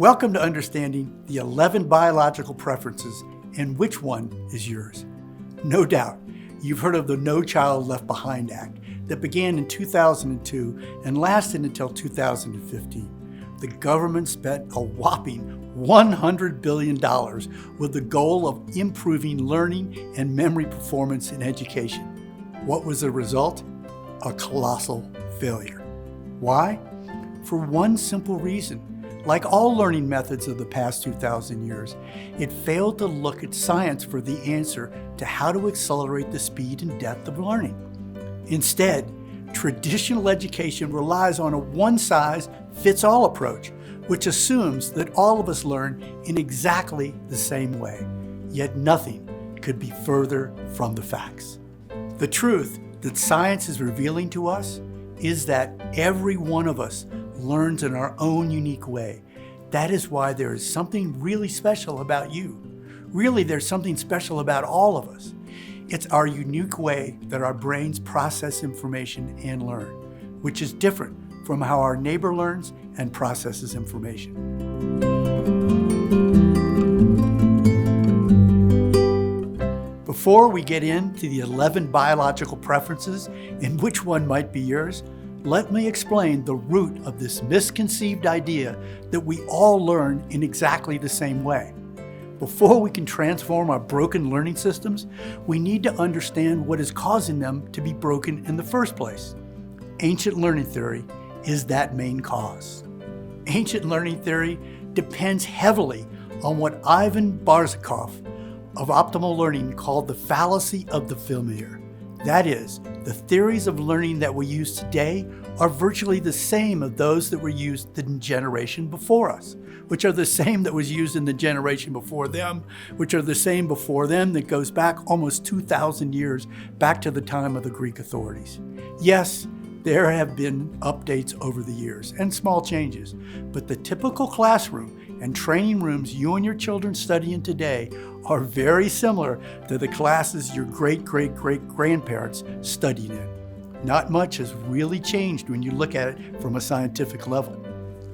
Welcome to understanding the 11 biological preferences and which one is yours. No doubt, you've heard of the No Child Left Behind Act that began in 2002 and lasted until 2015. The government spent a whopping $100 billion with the goal of improving learning and memory performance in education. What was the result? A colossal failure. Why? For one simple reason. Like all learning methods of the past 2,000 years, it failed to look at science for the answer to how to accelerate the speed and depth of learning. Instead, traditional education relies on a one-size-fits-all approach, which assumes that all of us learn in exactly the same way. Yet nothing could be further from the facts. The truth that science is revealing to us is that every one of us learns in our own unique way. That is why there is something really special about you. Really, there's something special about all of us. It's our unique way that our brains process information and learn, which is different from how our neighbor learns and processes information. Before we get into the 11 biological preferences and which one might be yours, let me explain the root of this misconceived idea that we all learn in exactly the same way. Before we can transform our broken learning systems, we need to understand what is causing them to be broken in the first place. Ancient learning theory is that main cause. Ancient learning theory depends heavily on what Ivan Barzykoff of optimal learning called the fallacy of the familiar. That is, the theories of learning that we use today are virtually the same as those that were used in the generation before us, which are the same that was used in the generation before them, which are the same before them that goes back almost 2,000 years, back to the time of the Greek authorities. Yes, there have been updates over the years and small changes, but the typical classroom and training rooms you and your children study in today are very similar to the classes your great-great-great-grandparents studied in. Not much has really changed when you look at it from a scientific level.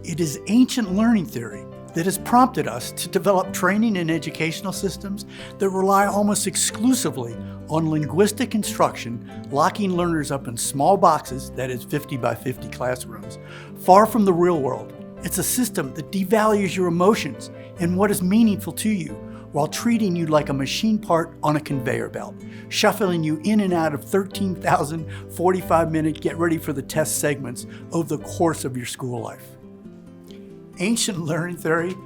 It is ancient learning theory that has prompted us to develop training and educational systems that rely almost exclusively on linguistic instruction, locking learners up in small boxes, that is 50 by 50 classrooms, far from the real world. It's a system that devalues your emotions and what is meaningful to you, while treating you like a machine part on a conveyor belt, shuffling you in and out of 13,000 45-minute get ready for the test segments over the course of your school life. Ancient learning theory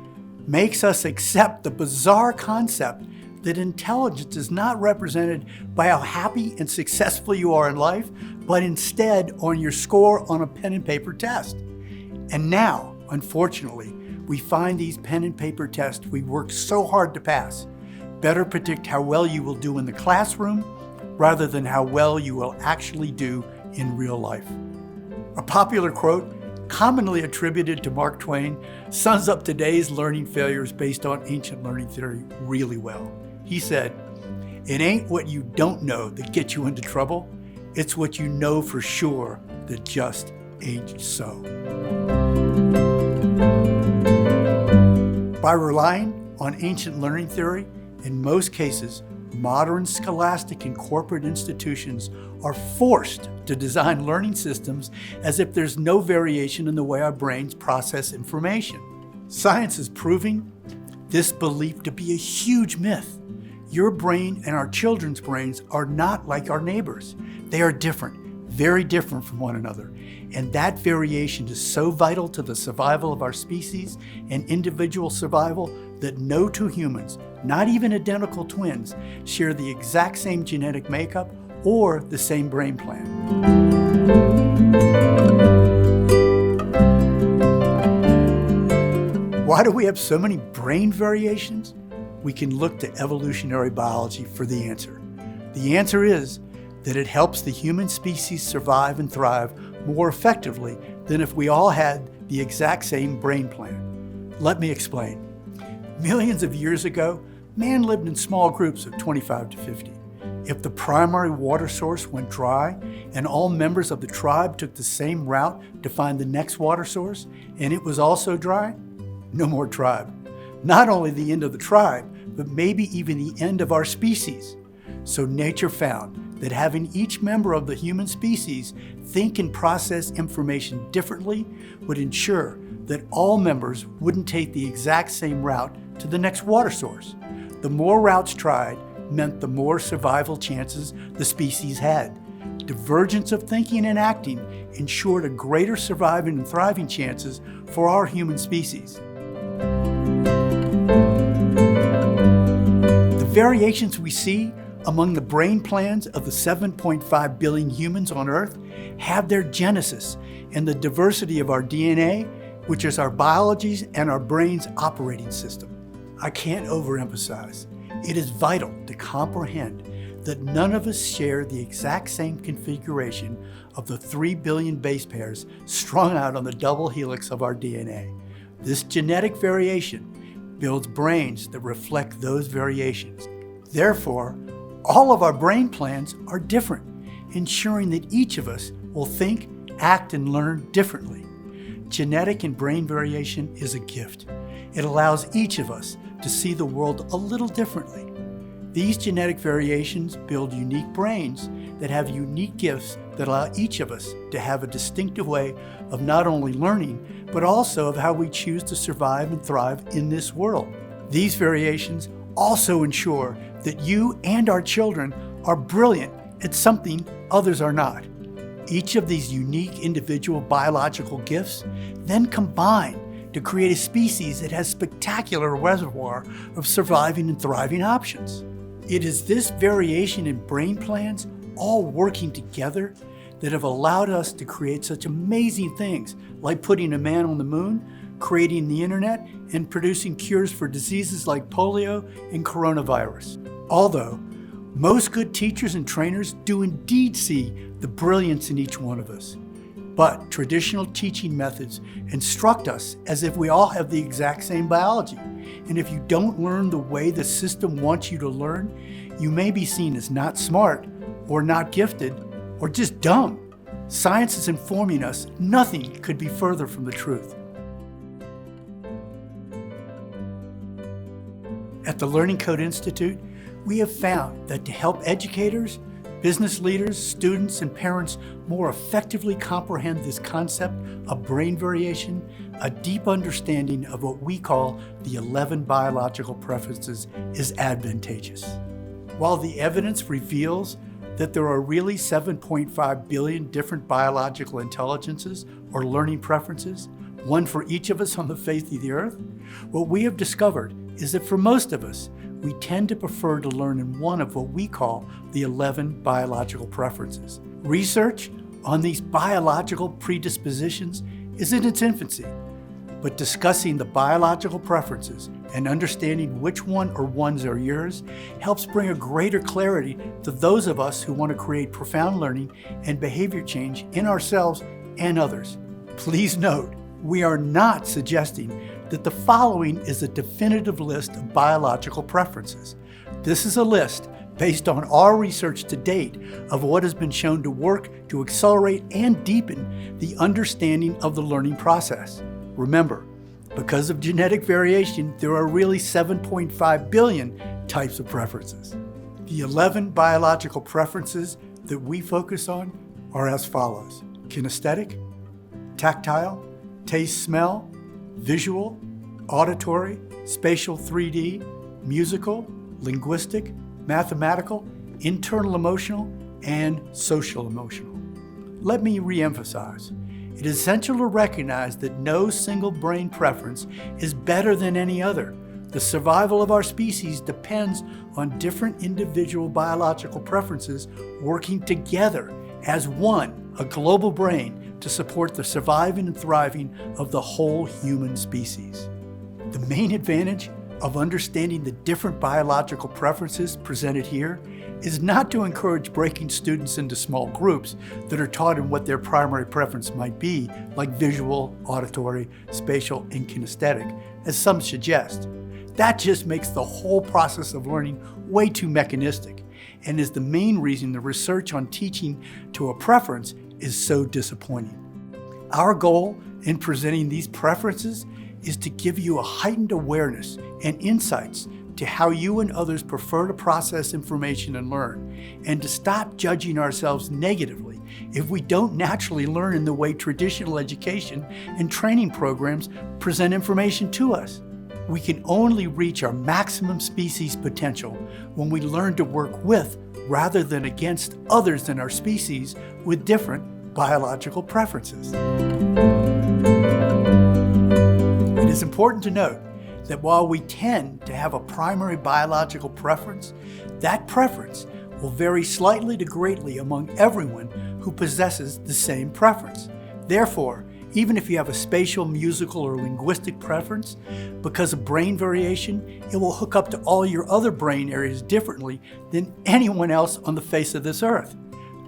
makes us accept the bizarre concept that intelligence is not represented by how happy and successful you are in life, but instead on your score on a pen and paper test. And now, unfortunately, we find these pen and paper tests we worked so hard to pass better predict how well you will do in the classroom rather than how well you will actually do in real life. A popular quote, commonly attributed to Mark Twain, sums up today's learning failures based on ancient learning theory really well. He said, "It ain't what you don't know that gets you into trouble, it's what you know for sure that just ain't so." By relying on ancient learning theory, in most cases, modern scholastic and corporate institutions are forced to design learning systems as if there's no variation in the way our brains process information. Science is proving this belief to be a huge myth. Your brain and our children's brains are not like our neighbors. They are different, very different from one another. And that variation is so vital to the survival of our species and individual survival that no two humans, not even identical twins, share the exact same genetic makeup or the same brain plan. Why do we have so many brain variations? We can look to evolutionary biology for the answer. The answer is that it helps the human species survive and thrive more effectively than if we all had the exact same brain plan. Let me explain. Millions of years ago, man lived in small groups of 25 to 50. If the primary water source went dry and all members of the tribe took the same route to find the next water source and it was also dry, no more tribe. Not only the end of the tribe, but maybe even the end of our species. So nature found that having each member of the human species think and process information differently would ensure that all members wouldn't take the exact same route to the next water source. The more routes tried meant the more survival chances the species had. Divergence of thinking and acting ensured a greater surviving and thriving chances for our human species. The variations we see among the brain plans of the 7.5 billion humans on Earth have their genesis in the diversity of our DNA, which is our biology's and our brain's operating system. I can't overemphasize, it is vital to comprehend that none of us share the exact same configuration of the 3 billion base pairs strung out on the double helix of our DNA. This genetic variation builds brains that reflect those variations. Therefore, all of our brain plans are different, ensuring that each of us will think, act, and learn differently. Genetic and brain variation is a gift. It allows each of us to see the world a little differently. These genetic variations build unique brains that have unique gifts that allow each of us to have a distinctive way of not only learning, but also of how we choose to survive and thrive in this world. These variations also ensure that you and our children are brilliant at something others are not. Each of these unique individual biological gifts then combine to create a species that has spectacular reservoir of surviving and thriving options. It is this variation in brain plans all working together that have allowed us to create such amazing things like putting a man on the moon, creating the internet, and producing cures for diseases like polio and coronavirus. Although most good teachers and trainers do indeed see the brilliance in each one of us, but traditional teaching methods instruct us as if we all have the exact same biology. And if you don't learn the way the system wants you to learn, you may be seen as not smart, or not gifted, or just dumb. Science is informing us nothing could be further from the truth. At the Learning Code Institute, we have found that to help educators, business leaders, students, and parents more effectively comprehend this concept of brain variation, a deep understanding of what we call the 11 biological preferences is advantageous. While the evidence reveals that there are really 7.5 billion different biological intelligences or learning preferences, one for each of us on the face of the earth, what we have discovered is that for most of us, we tend to prefer to learn in one of what we call the 11 biological preferences. Research on these biological predispositions is in its infancy, but discussing the biological preferences and understanding which one or ones are yours helps bring a greater clarity to those of us who want to create profound learning and behavior change in ourselves and others. Please note, we are not suggesting that the following is a definitive list of biological preferences. This is a list based on our research to date of what has been shown to work to accelerate and deepen the understanding of the learning process. Remember, because of genetic variation, there are really 7.5 billion types of preferences. The 11 biological preferences that we focus on are as follows: kinesthetic, tactile, taste, smell, visual, auditory, spatial 3D, musical, linguistic, mathematical, internal emotional, and social emotional. Let me re-emphasize. It is essential to recognize that no single brain preference is better than any other. The survival of our species depends on different individual biological preferences working together as one, a global brain, to support the surviving and thriving of the whole human species. The main advantage of understanding the different biological preferences presented here is not to encourage breaking students into small groups that are taught in what their primary preference might be, like visual, auditory, spatial, and kinesthetic, as some suggest. That just makes the whole process of learning way too mechanistic, and is the main reason the research on teaching to a preference is so disappointing. Our goal in presenting these preferences is to give you a heightened awareness and insights to how you and others prefer to process information and learn, and to stop judging ourselves negatively if we don't naturally learn in the way traditional education and training programs present information to us. We can only reach our maximum species potential when we learn to work with rather than against others in our species with different biological preferences. It is important to note that while we tend to have a primary biological preference, that preference will vary slightly to greatly among everyone who possesses the same preference. Therefore, even if you have a spatial, musical, or linguistic preference, because of brain variation, it will hook up to all your other brain areas differently than anyone else on the face of this earth.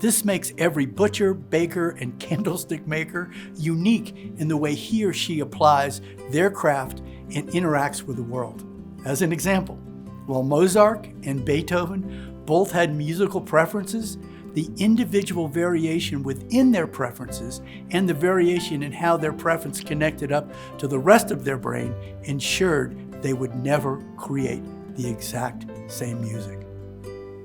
This makes every butcher, baker, and candlestick maker unique in the way he or she applies their craft and interacts with the world. As an example, while Mozart and Beethoven both had musical preferences, the individual variation within their preferences and the variation in how their preference connected up to the rest of their brain ensured they would never create the exact same music.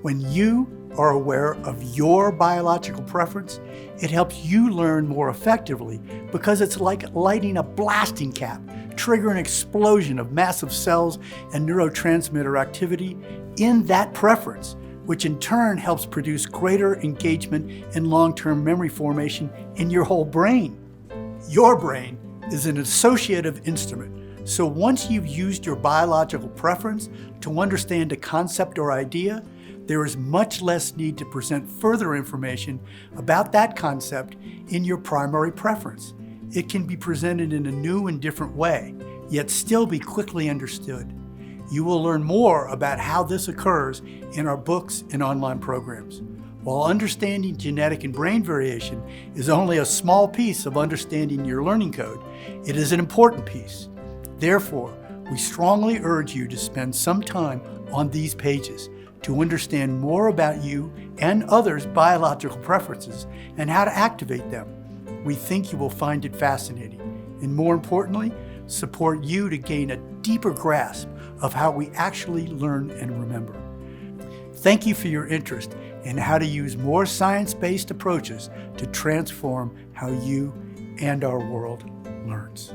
When you are aware of your biological preference, it helps you learn more effectively because it's like lighting a blasting cap, triggering an explosion of massive cells and neurotransmitter activity in that preference, which in turn helps produce greater engagement and long-term memory formation in your whole brain. Your brain is an associative instrument, so once you've used your biological preference to understand a concept or idea, there is much less need to present further information about that concept in your primary preference. It can be presented in a new and different way, yet still be quickly understood. You will learn more about how this occurs in our books and online programs. While understanding genetic and brain variation is only a small piece of understanding your learning code, it is an important piece. Therefore, we strongly urge you to spend some time on these pages to understand more about you and others' biological preferences and how to activate them. We think you will find it fascinating, and more importantly, support you to gain a deeper grasp of how we actually learn and remember. Thank you for your interest in how to use more science-based approaches to transform how you and our world learns.